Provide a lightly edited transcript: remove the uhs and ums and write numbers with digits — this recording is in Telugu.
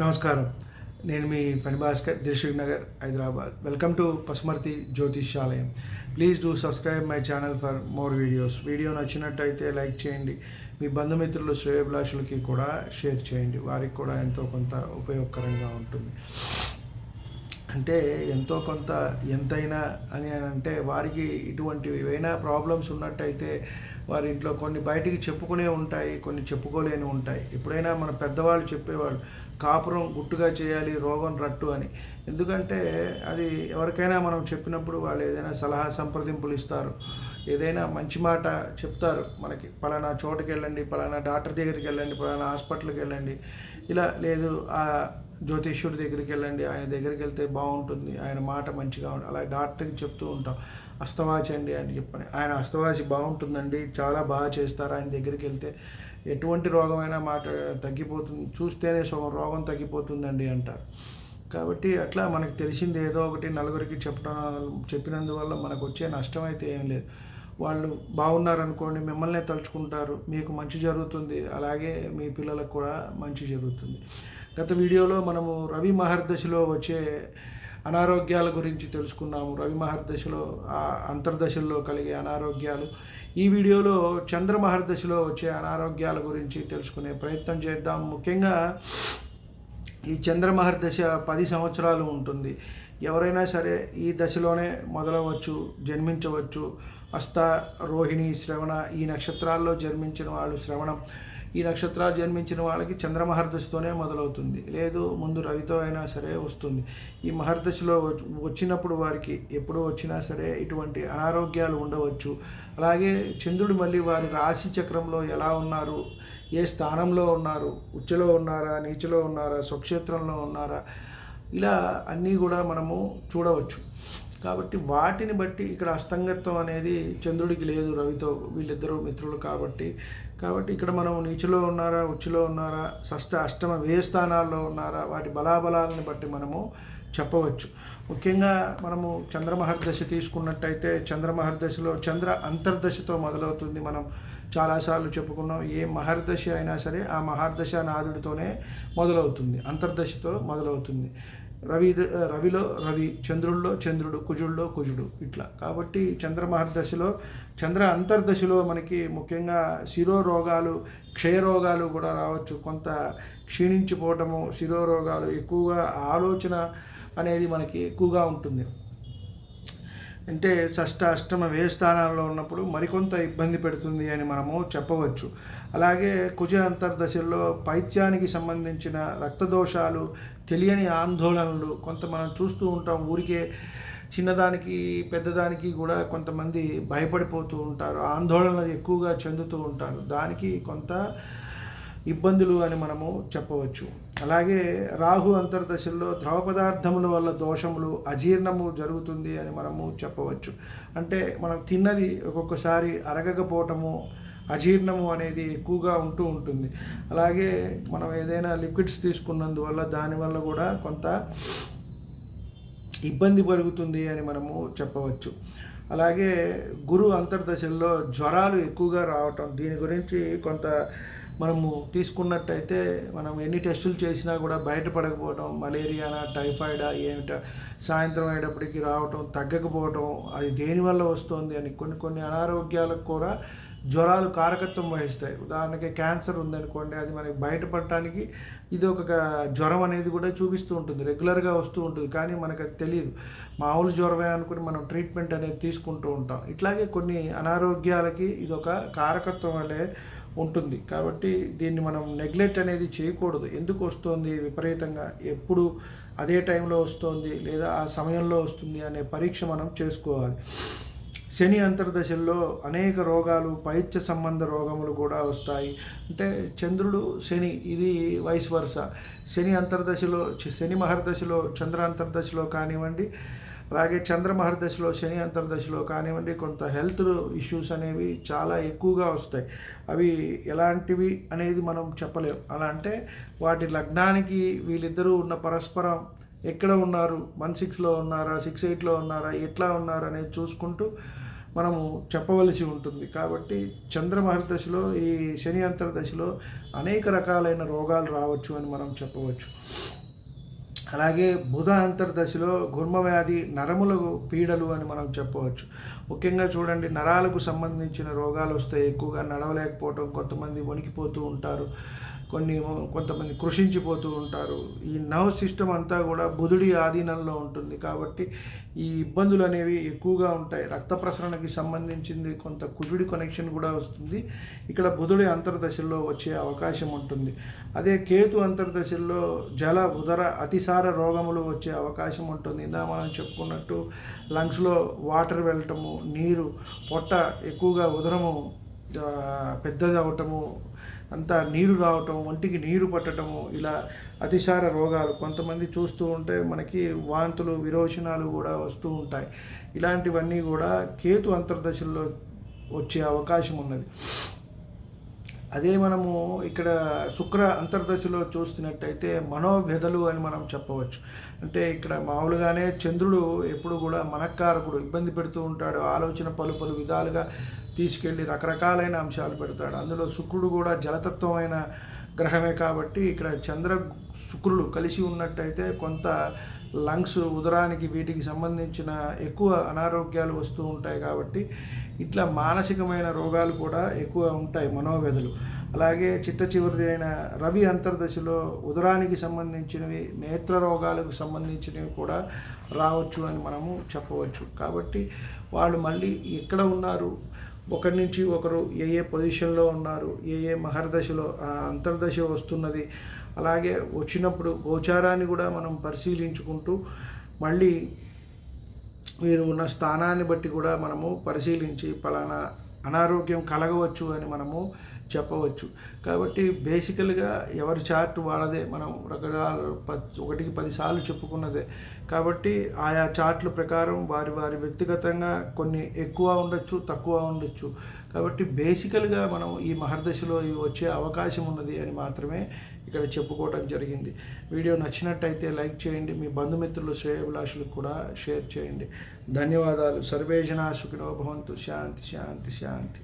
నమస్కారం. నేను మీ Phani Bhaskar, Dilsukh Nagar, Hyderabad. Welcome to Pasumarthi Jyotishyalayam. Please do subscribe my channel for more videos. Video నచ్చినట్టయితే లైక్ చేయండి. మీ బంధుమిత్రులు, శ్రేయోభిలాషులకి కూడా షేర్ చేయండి. వారికి కూడా ఎంతో కొంత ఉపయోగకరంగా ఉంటుంది. అంటే ఎంతో కొంత ఎంతైనా అని అంటే వారికి ఇటువంటివి ఏవైనా ప్రాబ్లమ్స్ ఉన్నట్టయితే వారి ఇంట్లో కొన్ని బయటికి చెప్పుకునే ఉంటాయి, కొన్ని చెప్పుకోలేని ఉంటాయి. ఎప్పుడైనా మన పెద్దవాళ్ళు చెప్పేవాళ్ళు కాపురం గుట్టుగా చేయాలి, రోగం రట్టు అని. ఎందుకంటే అది ఎవరికైనా మనం చెప్పినప్పుడు వాళ్ళు ఏదైనా సలహా సంప్రదింపులు ఇస్తారు, ఏదైనా మంచి మాట చెప్తారు మనకి. పలానా చోటుకి వెళ్ళండి, పలానా డాక్టర్ దగ్గరికి వెళ్ళండి, పలానా హాస్పిటల్కి వెళ్ళండి, ఇలా లేదు ఆ జ్యోతిష్యుడి దగ్గరికి వెళ్ళండి, ఆయన దగ్గరికి వెళ్తే బాగుంటుంది, ఆయన మాట మంచిగా ఉంటుంది, అలా డాక్టర్కి చెప్తూ ఉంటాం. అస్తవాచి అండి అని చెప్పని, ఆయన అస్తవాచి బాగుంటుందండి, చాలా బాగా చేస్తారు, ఆయన దగ్గరికి వెళ్తే ఎటువంటి రోగమైనా మాట తగ్గిపోతుంది, చూస్తేనే సగం రోగం తగ్గిపోతుందండి అంటారు. కాబట్టి అట్లా మనకు తెలిసింది ఏదో ఒకటి నలుగురికి చెప్పినందువల్ల మనకు వచ్చే నష్టం అయితే ఏం లేదు. వాళ్ళు బాగున్నారనుకోండి, మిమ్మల్నే తలుచుకుంటారు, మీకు మంచి జరుగుతుంది, అలాగే మీ పిల్లలకు కూడా మంచి జరుగుతుంది. గత వీడియోలో మనము రవి మహర్దశలో వచ్చే అనారోగ్యాల గురించి తెలుసుకున్నాము. రవి మహర్దశలో అంతర్దశల్లో కలిగే అనారోగ్యాలు. ఈ వీడియోలో చంద్ర మహర్దశలో వచ్చే అనారోగ్యాల గురించి తెలుసుకునే ప్రయత్నం చేద్దాం. ముఖ్యంగా ఈ చంద్ర మహర్దశ 10 సంవత్సరాలు ఉంటుంది. ఎవరైనా సరే ఈ దశలోనే మొదలవచ్చు, జన్మించవచ్చు. హస్త, రోహిణి, శ్రవణ ఈ నక్షత్రాల్లో జన్మించిన వాళ్ళు శ్రవణం, ఈ నక్షత్రాలు జన్మించిన వాళ్ళకి చంద్రమహర్దశతోనే మొదలవుతుంది, లేదు ముందు రవితో అయినా సరే వస్తుంది. ఈ మహర్దశలో వచ్చినప్పుడు వారికి ఎప్పుడు వచ్చినా సరే ఇటువంటి అనారోగ్యాలు ఉండవచ్చు. అలాగే చంద్రుడు మళ్ళీ వారి రాశి చక్రంలో ఎలా ఉన్నారు, ఏ స్థానంలో ఉన్నారు, ఉచ్చలో ఉన్నారా, నీచలో ఉన్నారా, స్వక్షేత్రంలో ఉన్నారా, ఇలా అన్నీ కూడా మనము చూడవచ్చు. కాబట్టి వాటిని బట్టి ఇక్కడ అస్తంగత్వం అనేది చంద్రుడికి లేదు, రవితో, వీళ్ళిద్దరూ మిత్రులు కాబట్టి ఇక్కడ మనం నీచులో ఉన్నారా, ఉచ్చులో ఉన్నారా, షష్ఠ అష్టమ వ్యయ స్థానాల్లో ఉన్నారా, వాటి బలాబలాలను బట్టి మనము చెప్పవచ్చు. ముఖ్యంగా మనము చంద్రమహర్దశ తీసుకున్నట్టయితే చంద్రమహర్దశలో చంద్ర అంతర్దశతో మొదలవుతుంది. మనం చాలాసార్లు చెప్పుకున్నాం, ఏ మహర్దశ అయినా సరే ఆ మహర్దశ నాదుడితోనే మొదలవుతుంది, అంతర్దశతో మొదలవుతుంది. రవిలో రవి, చంద్రుల్లో చంద్రుడు, కుజుల్లో కుజుడు, ఇట్లా. కాబట్టి చంద్రమహర్దశలో చంద్ర అంతర్దశలో మనకి ముఖ్యంగా శిరోరోగాలు, క్షయరోగాలు కూడా రావచ్చు. కొంత క్షీణించిపోవటము, శిరోరోగాలు ఎక్కువగా, ఆలోచన అనేది మనకి ఎక్కువగా ఉంటుంది. అంటే షష్ఠ అష్టమ వ్యయ స్థానాల్లో ఉన్నప్పుడు మరికొంత ఇబ్బంది పెడుతుంది అని మనము చెప్పవచ్చు. అలాగే కుజ అంతర్దశల్లో పైత్యానికి సంబంధించిన రక్తదోషాలు, తెలియని ఆందోళనలు కొంత మనం చూస్తూ ఉంటాం. ఊరికే చిన్నదానికి పెద్దదానికి కూడా కొంతమంది భయపడిపోతూ ఉంటారు, ఆందోళనలు ఎక్కువగా చెందుతూ ఉంటారు. దానికి కొంత ఇబ్బందులు అని మనము చెప్పవచ్చు. అలాగే రాహు అంతర్దశల్లో ద్రవ పదార్థముల వల్ల దోషములు, అజీర్ణము జరుగుతుంది అని మనము చెప్పవచ్చు. అంటే మనం తిన్నది ఒక్కొక్కసారి అరగకపోవటము, అజీర్ణము అనేది ఎక్కువగా ఉంటుంది. అలాగే మనం ఏదైనా లిక్విడ్స్ తీసుకున్నందువల్ల దానివల్ల కూడా కొంత ఇబ్బంది కలుగుతుంది అని మనము చెప్పవచ్చు. అలాగే గురు అంతర్దశల్లో జ్వరాలు ఎక్కువగా రావటం, దీని గురించి కొంత మనము తీసుకున్నట్టయితే మనం ఎన్ని టెస్టులు చేసినా కూడా బయటపడకపోవటం, మలేరియానా, టైఫాయిడా ఏమిటా, సాయంత్రం అయ్యేటప్పటికి రావటం, తగ్గకపోవటం, అది దేనివల్ల వస్తుంది అని కొన్ని అనారోగ్యాలకు కూడా జ్వరాలు కారకత్వం వహిస్తాయి. ఉదాహరణకి క్యాన్సర్ ఉందనుకోండి, అది మనకి బయటపడటానికి ఇది ఒక జ్వరం అనేది కూడా చూపిస్తూ ఉంటుంది, రెగ్యులర్గా వస్తూ ఉంటుంది, కానీ మనకు అది తెలియదు. మామూలు జ్వరమే అనుకుని మనం ట్రీట్మెంట్ అనేది తీసుకుంటూ ఉంటాం. ఇట్లాగే కొన్ని అనారోగ్యాలకి ఇది ఒక కారకత్వం వల్లే ఉంటుంది. కాబట్టి దీన్ని మనం నెగ్లెక్ట్ అనేది చేయకూడదు. ఎందుకు వస్తుంది విపరీతంగా, ఎప్పుడు అదే టైంలో వస్తుంది లేదా ఆ సమయంలో వస్తుంది అనే పరీక్ష మనం చేసుకోవాలి. శని అంతర్దశల్లో అనేక రోగాలు, పైత్య సంబంధ రోగములు కూడా వస్తాయి. అంటే చంద్రుడు శని, ఇది వైస్ వర్స. శని అంతర్దశలో, శని మహర్దశలో చంద్ర అంతర్దశలో కానివ్వండి, అలాగే చంద్ర మహర్దశలో శని అంతర్దశలో కానివ్వండి, కొంత హెల్త్ ఇష్యూస్ అనేవి చాలా ఎక్కువగా వస్తాయి. అవి ఎలాంటివి అనేది మనం చెప్పలేం. అలా అంటే వాటి లగ్నానికి వీళ్ళిద్దరూ ఉన్న పరస్పరం ఎక్కడ ఉన్నారు, 1/6లో ఉన్నారా, 6/8లో ఉన్నారా, ఎట్లా ఉన్నారు అనేది చూసుకుంటూ మనము చెప్పవలసి ఉంటుంది. కాబట్టి చంద్రమహర్దశలో ఈ శని అంతర్దశలో అనేక రకాలైన రోగాలు రావచ్చు అని మనం చెప్పవచ్చు. అలాగే బుధ అంతర్దశలో గుర్మవ్యాధి, నరములకు పీడలు అని మనం చెప్పవచ్చు. ముఖ్యంగా చూడండి, నరాలకు సంబంధించిన రోగాలు వస్తాయి. ఎక్కువగా నడవలేకపోవటం, కొంతమంది వణికిపోతూ ఉంటారు, కొంతమంది కృషించిపోతూ ఉంటారు. ఈ నర్వ్ సిస్టమ్ అంతా కూడా బుధుడి ఆధీనంలో ఉంటుంది. కాబట్టి ఈ ఇబ్బందులు అనేవి ఎక్కువగా ఉంటాయి. రక్త ప్రసరణకి సంబంధించింది కొంత కుజుడి కనెక్షన్ కూడా వస్తుంది. ఇక్కడ బుధుడి అంతర్దశల్లో వచ్చే అవకాశం ఉంటుంది. అదే కేతు అంతర్దశల్లో జల ఉదర అతిసార రోగములు వచ్చే అవకాశం ఉంటుంది. ఇందా మనం చెప్పుకున్నట్టు లంగ్స్లో వాటర్ వెళ్ళటము, నీరు పొట్ట ఎక్కువగా ఉదరము పెద్దది అవటము, అంతా నీరు రావటం, ఒంటికి నీరు పట్టడము, ఇలా అతిసార రోగాలు కొంతమంది చూస్తూ ఉంటే మనకి వాంతులు, విరోచనాలు కూడా వస్తూ ఉంటాయి. ఇలాంటివన్నీ కూడా కేతు అంతర్దశల్లో వచ్చే అవకాశం ఉన్నది. అదే మనము ఇక్కడ శుక్ర అంతర్దశలో చూస్తున్నట్టయితే మనోవ్యధలు అని మనం చెప్పవచ్చు. అంటే ఇక్కడ మామూలుగానే చంద్రుడు ఎప్పుడు కూడా మనక్కారకుడు, ఇబ్బంది పెడుతూ ఉంటాడు. ఆలోచన పలు విధాలుగా తీసుకెళ్ళి రకరకాలైన అంశాలు పెడతాడు. అందులో శుక్రుడు కూడా జలతత్వమైన గ్రహమే. కాబట్టి ఇక్కడ శుక్రులు కలిసి ఉన్నట్టయితే కొంత లంగ్స్, ఉదరానికి వీటికి సంబంధించిన ఎక్కువ అనారోగ్యాలు వస్తూ ఉంటాయి. కాబట్టి ఇట్లా మానసికమైన రోగాలు కూడా ఎక్కువ ఉంటాయి, మనోవ్యధులు. అలాగే చిట్ట అయిన రవి అంతర్దశలో ఉదరానికి సంబంధించినవి, నేత్ర రోగాలకు సంబంధించినవి కూడా రావచ్చు అని మనము చెప్పవచ్చు. కాబట్టి వాళ్ళు మళ్ళీ ఎక్కడ ఉన్నారు, ఒకరి నుంచి ఒకరు ఏ పొజిషన్లో ఉన్నారు, ఏ మహర్దశలో అంతర్దశ వస్తున్నది, అలాగే వచ్చినప్పుడు గోచారాన్ని కూడా మనం పరిశీలించుకుంటూ మళ్ళీ మీరు ఉన్న స్థానాన్ని బట్టి కూడా మనము పరిశీలించి పలానా అనారోగ్యం కలగవచ్చు అని మనము చెప్పవచ్చు. కాబట్టి బేసికల్గా ఎవరి చార్ట్ వాళ్ళదే, మనం రకరకాల 1కి 10 సార్లు చెప్పుకున్నదే. కాబట్టి ఆయా చార్ట్ల ప్రకారం వారి వ్యక్తిగతంగా కొన్ని ఎక్కువ ఉండొచ్చు, తక్కువ ఉండొచ్చు. కాబట్టి బేసికల్గా మనం ఈ మహర్దశలో ఇవి వచ్చే అవకాశం ఉన్నది అని మాత్రమే ఇక్కడ చెప్పుకోవటం జరిగింది. వీడియో నచ్చినట్టయితే లైక్ చేయండి, మీ బంధుమిత్రులు, శ్రేయోభిలాషులకు కూడా షేర్ చేయండి. ధన్యవాదాలు. సర్వే జనా సుఖినో భవంతు. శాంతి శాంతి శాంతి.